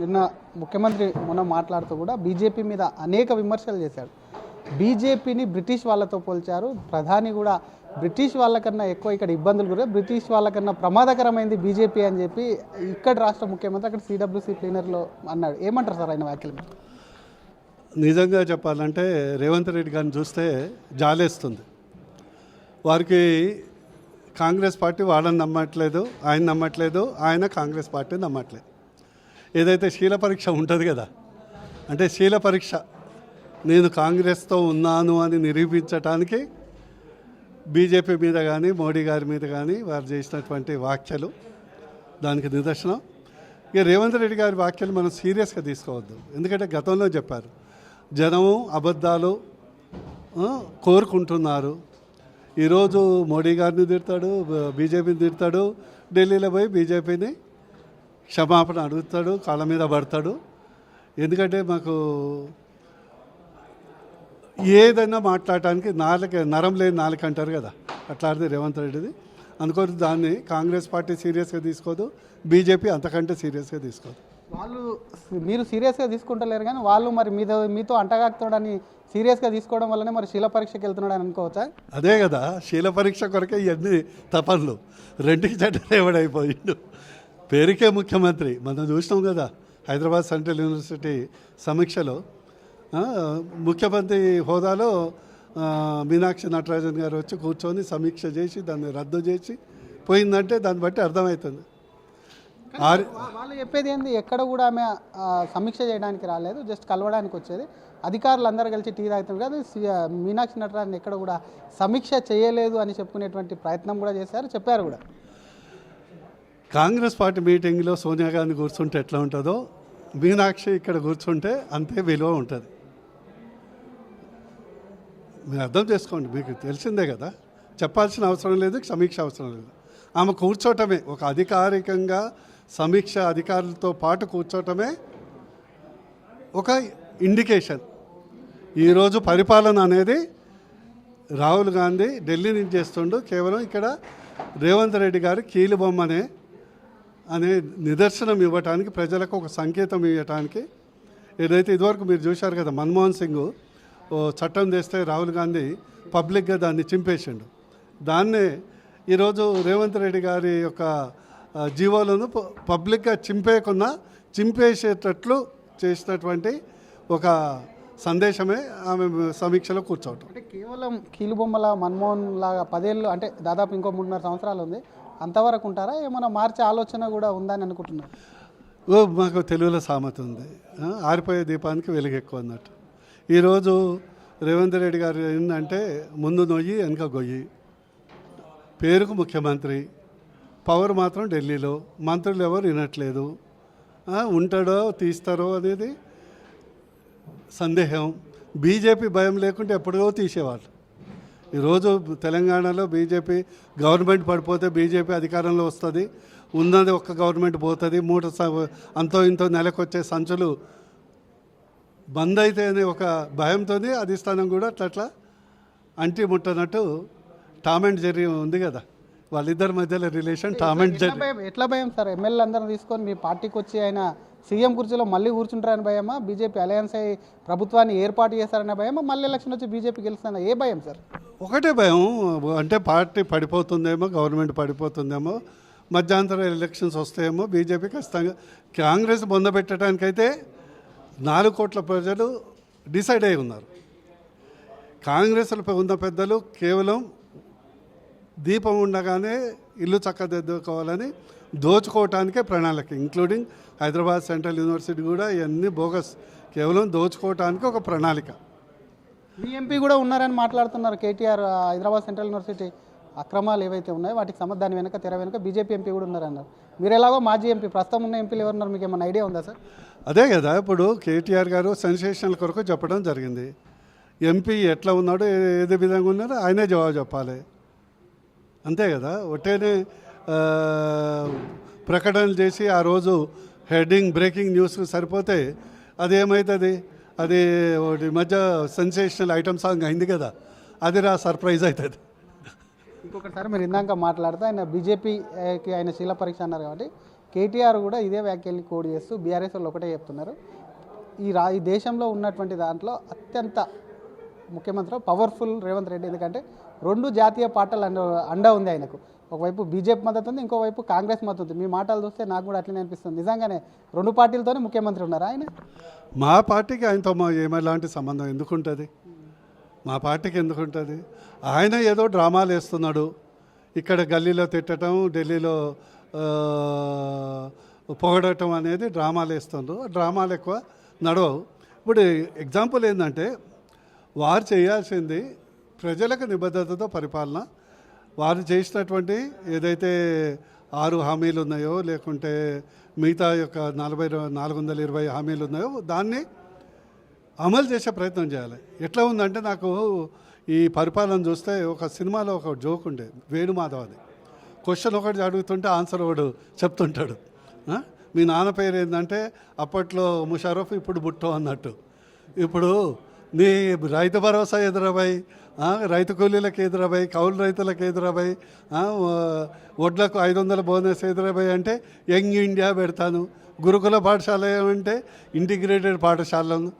నిన్న ముఖ్యమంత్రి మొన్న మాట్లాడుతూ కూడా బీజేపీ మీద అనేక విమర్శలు చేశాడు. బీజేపీని బ్రిటిష్ వాళ్ళతో పోల్చారు. ప్రధాని కూడా బ్రిటిష్ వాళ్ళకన్నా ఎక్కువ ఇక్కడ ఇబ్బందులు కూడా బ్రిటిష్ వాళ్ళకన్నా ప్రమాదకరమైంది బీజేపీ అని చెప్పి ఇక్కడ రాష్ట్ర ముఖ్యమంత్రి అక్కడ సిడబ్ల్యూసీ ప్లీనర్లో అన్నాడు. ఏమంటారు సార్ ఆయన వ్యాఖ్యలు? నిజంగా చెప్పాలంటే రేవంత్ రెడ్డి గారిని చూస్తే జాలేస్తుంది. వారికి కాంగ్రెస్ పార్టీ వాళ్ళని నమ్మట్లేదు, ఆయన నమ్మట్లేదు, ఆయన కాంగ్రెస్ పార్టీ నమ్మట్లేదు. ఏదైతే శీల పరీక్ష ఉంటుంది కదా, అంటే శీల పరీక్ష నేను కాంగ్రెస్తో ఉన్నాను అని నిరూపించడానికి బీజేపీ మీద కానీ మోడీ గారి మీద కానీ వారు చేసినటువంటి వ్యాఖ్యలు దానికి నిదర్శనం. ఇక రేవంత్ రెడ్డి గారి వ్యాఖ్యలు మనం సీరియస్గా తీసుకోవద్దు. ఎందుకంటే గతంలో చెప్పారు, జనము అబద్ధాలు కోరుకుంటున్నారు. ఈరోజు మోడీ గారిని తిడతాడు, బీజేపీని తిడతాడు, ఢిల్లీలో పోయి బీజేపీని క్షమాపణ అడుగుతాడు, కాళ్ళ మీద పడతాడు. ఎందుకంటే మాకు ఏదైనా మాట్లాడటానికి నరం లేని నాలుక అంటారు కదా, అట్లాంటిది రేవంత్ రెడ్డిది. అందుకోసం దాన్ని కాంగ్రెస్ పార్టీ సీరియస్గా తీసుకోదు, బీజేపీ అంతకంటే సీరియస్గా తీసుకోదు. వాళ్ళు మీరు సీరియస్గా తీసుకుంటలేరు కానీ వాళ్ళు మరి మీతో అంటగాకుతాడని సీరియస్గా తీసుకోవడం వల్లనే మరి శీల పరీక్షకి వెళ్తున్నాడు అని అనుకోవచ్చా? అదే కదా, శీల పరీక్ష కొరకే ఇవన్నీ తపనలు. రెండుకి చెడ్డలేవడైపోయిండు. పేరుకే ముఖ్యమంత్రి. మనం చూసినాం కదా హైదరాబాద్ సెంట్రల్ యూనివర్సిటీ సమీక్షలో ముఖ్యమంత్రి హోదాలో మీనాక్షి నటరాజన్ గారు వచ్చి కూర్చొని సమీక్ష చేసి దాన్ని రద్దు చేసి పోయిందంటే దాన్ని బట్టి అర్థమవుతుంది. వాళ్ళు చెప్పేది ఏంది, ఎక్కడ కూడా ఆమె సమీక్ష చేయడానికి రాలేదు, జస్ట్ కలవడానికి వచ్చేది. అధికారులు అందరూ కలిసి టీ తాగుతుంది కాదు. మీనాక్షి నటరాజన్ ఎక్కడ కూడా సమీక్ష చేయలేదు అని చెప్పుకునేటువంటి ప్రయత్నం కూడా చేశారు, చెప్పారు కూడా. కాంగ్రెస్ పార్టీ మీటింగ్లో సోనియా గాంధీ కూర్చుంటే ఎట్లా ఉంటుందో మీనాక్షి ఇక్కడ కూర్చుంటే అంతే విలువ ఉంటుంది. మీరు అర్థం చేసుకోండి, మీకు తెలిసిందే కదా, చెప్పాల్సిన అవసరం లేదు, సమీక్ష అవసరం లేదు. ఆమె కూర్చోటమే ఒక అధికారికంగా సమీక్ష అధికారులతో పాటు కూర్చోటమే ఒక ఇండికేషన్. ఈరోజు పరిపాలన అనేది రాహుల్ గాంధీ ఢిల్లీ నుంచి చేస్తుండు, కేవలం ఇక్కడ రేవంత్ రెడ్డి గారు కీలుబొమ్మనే అనే నిదర్శనం ఇవ్వటానికి, ప్రజలకు ఒక సంకేతం ఇవ్వటానికి. ఏదైతే ఇదివరకు మీరు చూశారు కదా, మన్మోహన్ సింగ్ ఓ చట్టం తెస్తే రాహుల్ గాంధీ పబ్లిక్గా దాన్ని చింపేసిండు. దాన్నే ఈరోజు రేవంత్ రెడ్డి గారి యొక్క జీవోలను పబ్లిక్గా చింపేసేటట్లు చేసినటువంటి ఒక సందేశమే ఆమె సమీక్షలో కూర్చోవటం. అంటే కేవలం కీలుబొమ్మల మన్మోహన్ లాగా 10 ఏళ్ళు, అంటే దాదాపు ఇంకో 3.5 సంవత్సరాలు ఉంది, అంతవరకు ఉంటారా? ఏమైనా మార్చే ఆలోచన కూడా ఉందని అనుకుంటున్నారు? మాకు తెలుగులో సామెత ఉంది, ఆరిపోయే దీపానికి వెలుగు ఎక్కువ అన్నట్టు. ఈరోజు రేవంత్ రెడ్డి గారు ఏంటంటే ముందు నొయ్యి వెనక గొయ్యి. పేరుకు ముఖ్యమంత్రి, పవర్ మాత్రం ఢిల్లీలో, మంత్రులు ఎవరు వినట్లేదు. ఉంటాడో తీస్తారో అనేది సందేహం. బీజేపీ భయం లేకుంటే ఎప్పుడో తీసేవాళ్ళు. ఈరోజు తెలంగాణలో బీజేపీ గవర్నమెంట్ పడిపోతే బీజేపీ అధికారంలో వస్తుంది, ఉన్నది ఒక్క గవర్నమెంట్ పోతుంది, అంతో ఇంతో నెలకు వచ్చే సంచులు బంద్ అయితే అనే ఒక భయంతో అధిష్టానం కూడా అట్లా అంటి ముట్టనట్టు టామ్ అండ్ జెర్రీ ఉంది కదా, వాళ్ళిద్దరి మధ్యలో రిలేషన్ టామ్ అండ్ జెర్రీ. ఎట్లా భయం సార్? ఎమ్మెల్యే అందరిని తీసుకొని మీ పార్టీకి వచ్చి ఆయన సీఎం కుర్చీలో మళ్ళీ కూర్చుంటారని భయమా? బీజేపీ అలయన్స్ అయ్యి ప్రభుత్వాన్ని ఏర్పాటు చేస్తారనే భయమా? మళ్ళీ ఎలక్షన్ వచ్చి బీజేపీ గెలుస్తారన్న ఏ భయం సార్? ఒకటే భయం, అంటే పార్టీ పడిపోతుందేమో, గవర్నమెంట్ పడిపోతుందేమో, మధ్యాంతర ఎలక్షన్స్ వస్తాయేమో, బీజేపీ ఖచ్చితంగా కాంగ్రెస్ పొందబెట్టడానికైతే 4 కోట్ల ప్రజలు డిసైడ్ అయి ఉన్నారు. కాంగ్రెస్లో ఉన్న పెద్దలు కేవలం దీపం ఉండగానే ఇల్లు చక్కదిద్దుకోవాలని దోచుకోవటానికే ప్రణాళిక, ఇంక్లూడింగ్ హైదరాబాద్ సెంట్రల్ యూనివర్సిటీ కూడా ఇవన్నీ బోగస్, కేవలం దోచుకోవటానికి ఒక ప్రణాళిక. మీ ఎంపీ కూడా ఉన్నారని మాట్లాడుతున్నారు కేటీఆర్. హైదరాబాద్ సెంట్రల్ యూనివర్సిటీ అక్రమాలు ఏవైతే ఉన్నాయో వాటికి దాని వెనక తెర వెనక బీజేపీ ఎంపీ కూడా ఉన్నారన్నారు. మీరు ఎలాగో మాజీ ఎంపీ, ప్రస్తుతం ఉన్న ఎంపీలు ఎవరున్నారు, మీకు ఏమైనా ఐడియా ఉందా సార్? అదే కదా, ఇప్పుడు కేటీఆర్ గారు సెన్సేషనల్ కొరకు చెప్పడం జరిగింది. ఎంపీ ఎట్లా ఉన్నాడో, ఏదే విధంగా ఉన్నారో ఆయనే జవాబు చెప్పాలి, అంతే కదా. ఒట్టేనే ప్రకటనలు చేసి ఆ రోజు హెడ్డింగ్ బ్రేకింగ్ న్యూస్ సరిపోతే అదేమవుతుంది, అది మధ్య సెన్సేషనల్ ఐటమ్ సాంగ్ అయింది కదా, అది సర్ప్రైజ్ అవుతుంది. ఇంకొకసారి మీరు ఇందాక మాట్లాడితే ఆయన బీజేపీకి ఆయన శీల పరీక్ష అన్నారు కాబట్టి కేటీఆర్ కూడా ఇదే వ్యాఖ్యల్ని కోడ్ చేస్తూ బీఆర్ఎస్ వాళ్ళు ఒకటే చెప్తున్నారు, ఈ దేశంలో ఉన్నటువంటి దాంట్లో అత్యంత ముఖ్యమంత్రి పవర్ఫుల్ రేవంత్ రెడ్డి, ఎందుకంటే 2 జాతీయ పార్టీలు అండ ఉంది ఆయనకు. ఒకవైపు బీజేపీ మద్దతు ఉంది, ఇంకోవైపు కాంగ్రెస్ మద్దతు ఉంది. మీ మాటలు చూస్తే నాకు కూడా అట్లనే అనిపిస్తుంది. నిజంగానే 2 పార్టీలతోనే ముఖ్యమంత్రి ఉన్నారు ఆయన. మా పార్టీకి ఆయనతో ఎలాంటి సంబంధం ఎందుకుంటుంది? మా పార్టీకి ఎందుకుంటుంది? ఆయన ఏదో డ్రామాలు వేస్తున్నాడు. ఇక్కడ గల్లీలో తిట్టడం, ఢిల్లీలో పొగడటం అనేది డ్రామాలు వేస్తుండ్రు. డ్రామాలు ఎక్కువ నడవవు. ఇప్పుడు ఎగ్జాంపుల్ ఏంటంటే, వారు చేయాల్సింది ప్రజలకు నిబద్ధతతో పరిపాలన. వారు చేసినటువంటి ఏదైతే 6 హామీలు ఉన్నాయో, లేకుంటే మిగతా యొక్క 420 హామీలు ఉన్నాయో దాన్ని అమలు చేసే ప్రయత్నం చేయాలి. ఎట్లా ఉందంటే, నాకు ఈ పరిపాలన చూస్తే ఒక సినిమాలో ఒక జోక్ ఉండే, వేణుమాధవ్ అది. క్వశ్చన్ ఒకటి అడుగుతుంటే ఆన్సర్ ఒకడు చెప్తుంటాడు. మీ నాన్న పేరు ఏంటంటే అప్పట్లో ముషారఫ్, ఇప్పుడు బుట్టో అన్నట్టు. ఇప్పుడు నీ రైతు భరోసా ఎదురబాయి, రైతు కూలీలకు ఎదురబాయి, కౌలు రైతులకు ఎదురబాయి, వడ్లకు 500 బోనస్ ఎదురబాయి అంటే యంగ్ ఇండియా పెడతాను. గురుకుల పాఠశాల ఏమంటే ఇంటిగ్రేటెడ్ పాఠశాలను,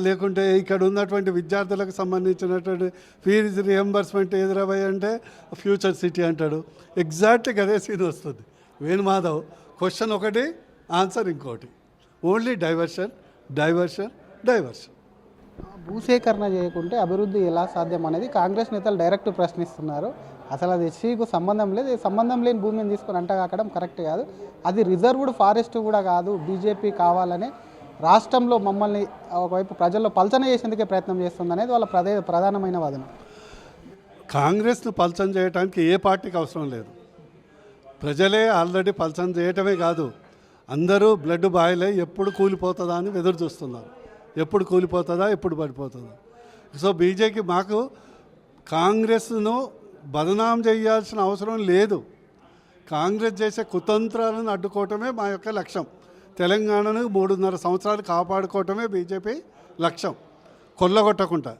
లేకుంటే ఇక్కడ ఉన్నటువంటి విద్యార్థులకు సంబంధించినటువంటి ఫీజు రియంబర్స్మెంట్ ఎదురబాయి అంటే ఫ్యూచర్ సిటీ అంటాడు. ఎగ్జాక్ట్గా అదే సీన్ వస్తుంది. వేణుమాధవ్ క్వశ్చన్ ఒకటి, ఆన్సర్ ఇంకోటి. Only diversion diversion diversion. భూసేకరణ చేయకుంటే అభివృద్ధి ఎలా సాధ్యం అనేది కాంగ్రెస్ నేతలు డైరెక్ట్ ప్రశ్నిస్తున్నారు. అసలు అది ఎస్సీకు సంబంధం లేదు. సంబంధం లేని భూమిని తీసుకొని అంటగాకడం కరెక్ట్ కాదు. అది రిజర్వ్డ్ ఫారెస్ట్ కూడా కాదు. బీజేపీ కావాలనే రాష్ట్రంలో మమ్మల్ని ఒకవైపు ప్రజల్లో పల్చన చేసేందుకే ప్రయత్నం చేస్తుంది అనేది వాళ్ళ ప్రధానమైన వాదన. కాంగ్రెస్ను పల్చన చేయడానికి ఏ పార్టీకి అవసరం లేదు. ప్రజలే ఆల్రెడీ పల్చన చేయటమే కాదు, అందరూ బ్లడ్ బాయిల్ అయ్యి ఎప్పుడు కూలిపోతుందా అని ఎదురు చూస్తున్నారు. ఎప్పుడు కూలిపోతుందా, ఎప్పుడు పడిపోతుందా. సో బీజేపీ మాకు కాంగ్రెస్ను బదనాం చేయాల్సిన అవసరం లేదు. కాంగ్రెస్ చేసే కుతంత్రాలను అడ్డుకోవటమే మా యొక్క లక్ష్యం. తెలంగాణను 3.5 సంవత్సరాలు కాపాడుకోవటమే బీజేపీ లక్ష్యం, కొల్లగొట్టకుండా.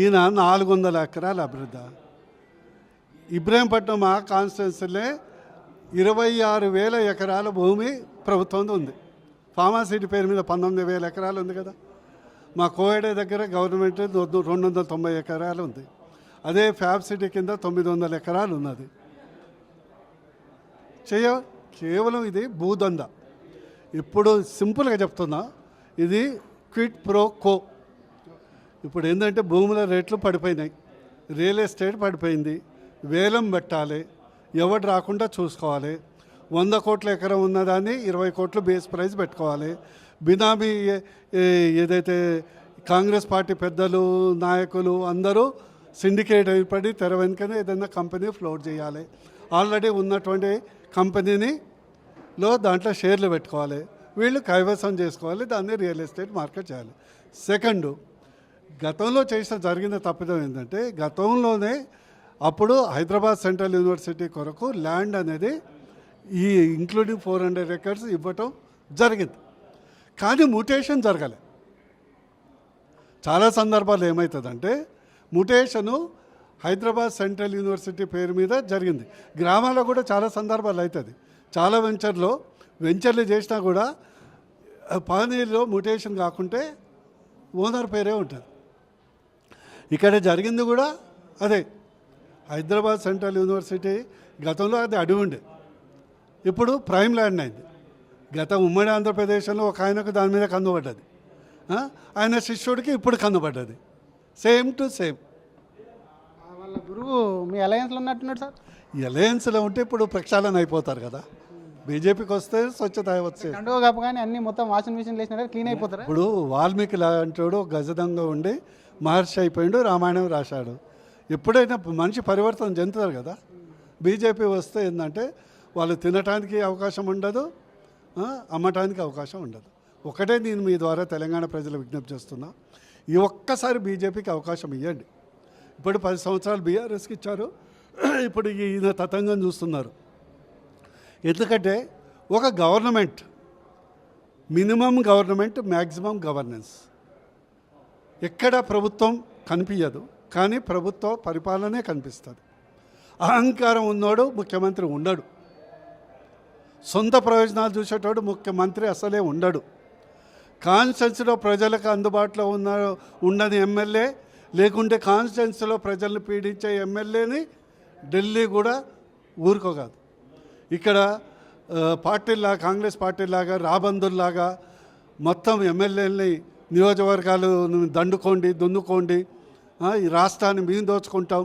ఈయన 400 ఎకరాల అభివృద్ధి. ఇబ్రాహీంపట్నం మా కాన్స్టిట్యున్సీలే 26,000 ఎకరాల భూమి ప్రభుత్వం ఉంది. ఫార్మాసిటీ పేరు మీద 19,000 ఎకరాలు ఉంది కదా. మా కోయడే దగ్గర గవర్నమెంట్ 290 ఎకరాలు ఉంది. అదే ఫ్యాబ్ సిటీ కింద 900 ఎకరాలు ఉన్నది. కేవలం ఇది భూదంద. ఇప్పుడు సింపుల్గా చెప్తున్నా, ఇది క్విట్ ప్రో కో. ఇప్పుడు ఏంటంటే భూముల రేట్లు పడిపోయినాయి, రియల్ ఎస్టేట్ పడిపోయింది, వేలం పెట్టాలి, ఎవడు రాకుండా చూసుకోవాలి. 100 కోట్ల ఎకరం ఉన్నదాన్ని 20 కోట్లు బేస్ ప్రైస్ పెట్టుకోవాలి. బినామీ ఏదైతే కాంగ్రెస్ పార్టీ పెద్దలు నాయకులు అందరూ సిండికేట్ అయిపడి తెర వెనుకనే ఏదైనా కంపెనీ ఫ్లోట్ చేయాలి. ఆల్రెడీ ఉన్నటువంటి కంపెనీని దాంట్లో షేర్లు పెట్టుకోవాలి, వీళ్ళు కైవసం చేసుకోవాలి, దాన్ని రియల్ ఎస్టేట్ మార్కెట్ చేయాలి. సెకండు, గతంలో జరిగిన తప్పిదం ఏంటంటే, గతంలోనే అప్పుడు హైదరాబాద్ సెంట్రల్ యూనివర్సిటీ కొరకు ల్యాండ్ అనేది ఈ ఇంక్లూడింగ్ 400 ఎకర్స్ ఇవ్వటం జరిగింది. కానీ మ్యూటేషన్ జరగలే. చాలా సందర్భాలు ఏమవుతుందంటే, మ్యూటేషను హైదరాబాద్ సెంట్రల్ యూనివర్సిటీ పేరు మీద జరిగింది. గ్రామాల్లో కూడా చాలా సందర్భాలు అవుతుంది. చాలా వెంచర్లు చేసినా కూడా పానీలో మ్యూటేషన్ కాకుంటే ఓనర్ పేరే ఉంటుంది. ఇక్కడ జరిగింది కూడా అదే. హైదరాబాద్ సెంట్రల్ యూనివర్సిటీ గతంలో అది అడవి ఉండే, ఇప్పుడు ప్రైమ్ ల్యాండ్ అయింది. గత ఉమ్మడి ఆంధ్రప్రదేశ్లో ఒక ఆయనకు దాని మీద కన్నుపడ్డది, ఆయన శిష్యుడికి ఇప్పుడు కన్నుపడ్డది. Same to same. వాళ్ళ గురువు మీ అలయన్స్లో ఉన్నట్టున్నాడు సార్. ఈ అలయన్స్లో ఉంటే ఇప్పుడు ప్రక్షాళన అయిపోతారు కదా. బీజేపీకి వస్తే స్వచ్ఛత వచ్చే కానీ అన్ని మొత్తం వాషింగ్ మిషన్ వేసినా క్లీన్ అయిపోతారు. ఇప్పుడు వాల్మీకి లాంటివాడు గజదంగా ఉండి మహర్షి అయిపోయాడు, రామాయణం రాశాడు. ఎప్పుడైనా మనిషి పరివర్తన చెందుతారు కదా. బీజేపీ వస్తే ఏంటంటే వాళ్ళు తినటానికి అవకాశం ఉండదు, అమ్మటానికి అవకాశం ఉండదు. ఒకటే నేను మీ ద్వారా తెలంగాణ ప్రజలు విజ్ఞప్తి చేస్తున్నా, ఈ ఒక్కసారి బీజేపీకి అవకాశం ఇవ్వండి. ఇప్పుడు 10 సంవత్సరాలు బీఆర్ఎస్కి ఇచ్చారు, ఇప్పుడు ఈయన తతంగం చూస్తున్నారు. ఎందుకంటే ఒక government, minimum government, maximum governance. ఎక్కడ ప్రభుత్వం కనిపించదు, కానీ ప్రభుత్వ పరిపాలనే కనిపిస్తుంది. అహంకారం ఉన్నోడు ముఖ్యమంత్రి ఉండడు. సొంత ప్రయోజనాలు చూసేటోడు ముఖ్యమంత్రి అసలే ఉండడు. కాన్స్టిట్యున్సీలో ప్రజలకు అందుబాటులో ఉండని ఎమ్మెల్యే, లేకుంటే కాన్స్టిట్యున్సీలో ప్రజలను పీడించే ఎమ్మెల్యేని ఢిల్లీ కూడా ఊరుకోగాదు. ఇక్కడ పార్టీలాగా, కాంగ్రెస్ పార్టీలాగా, రాబందుల్లాగా మొత్తం ఎమ్మెల్యేలని నియోజకవర్గాలు దండుకోండి, దున్నుకోండి, ఈ రాష్ట్రాన్ని మేము దోచుకుంటాం,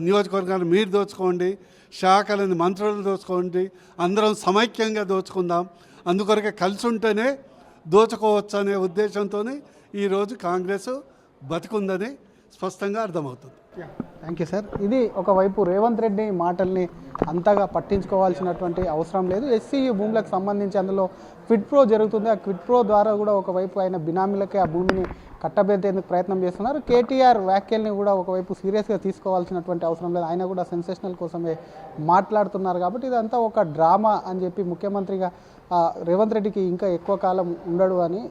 నియోజకవర్గాన్ని మీరు దోచుకోండి, శాఖలని మంత్రులను దోచుకోండి, అందరం సమైక్యంగా దోచుకుందాం, అందుకొరకే కలిసి ఉంటేనే దోచుకోవచ్చు అనే ఉద్దేశంతో ఈరోజు కాంగ్రెస్ బతికుందని స్పష్టంగా అర్థమవుతుంది. Thank you sir. ఇది ఒకవైపు రేవంత్ రెడ్డి మాటల్ని అంతగా పట్టించుకోవాల్సినటువంటి అవసరం లేదు. ఎస్సీయూ భూములకు సంబంధించి అందులో క్విడ్ ప్రో జరుగుతుంది. ఆ క్విడ్ ప్రో ద్వారా కూడా ఒకవైపు ఆయన బినామీలకే ఆ భూమిని కట్టబెట్టేందుకు ప్రయత్నం చేస్తున్నారు. కేటీఆర్ వ్యాఖ్యల్ని కూడా ఒకవైపు సీరియస్గా తీసుకోవాల్సినటువంటి అవసరం లేదు. ఆయన కూడా సెన్సేషనల్ కోసమే మాట్లాడుతున్నారు. కాబట్టి ఇదంతా ఒక డ్రామా అని చెప్పి ముఖ్యమంత్రిగా రేవంత్ రెడ్డికి ఇంకా ఎక్కువ కాలం ఉండడు అని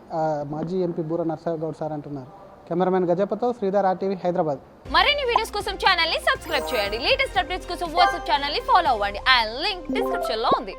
మాజీ ఎంపీ బూర నర్సగౌడ్ సార్ అంటున్నారు. కెమెరామెన్ గజపతో శ్రీధర్, RTV, హైదరాబాద్. మరిన్ని వీడియోస్ కోసం ఛానల్ ని సబ్స్క్రైబ్ చేయండి. లేటెస్ట్ అప్డేట్స్ కోసం వాట్సాప్ ఛానల్ ని ఫాలో అవ్వండి. ఆ లింక్ డిస్క్రిప్షన్ లో ఉంది.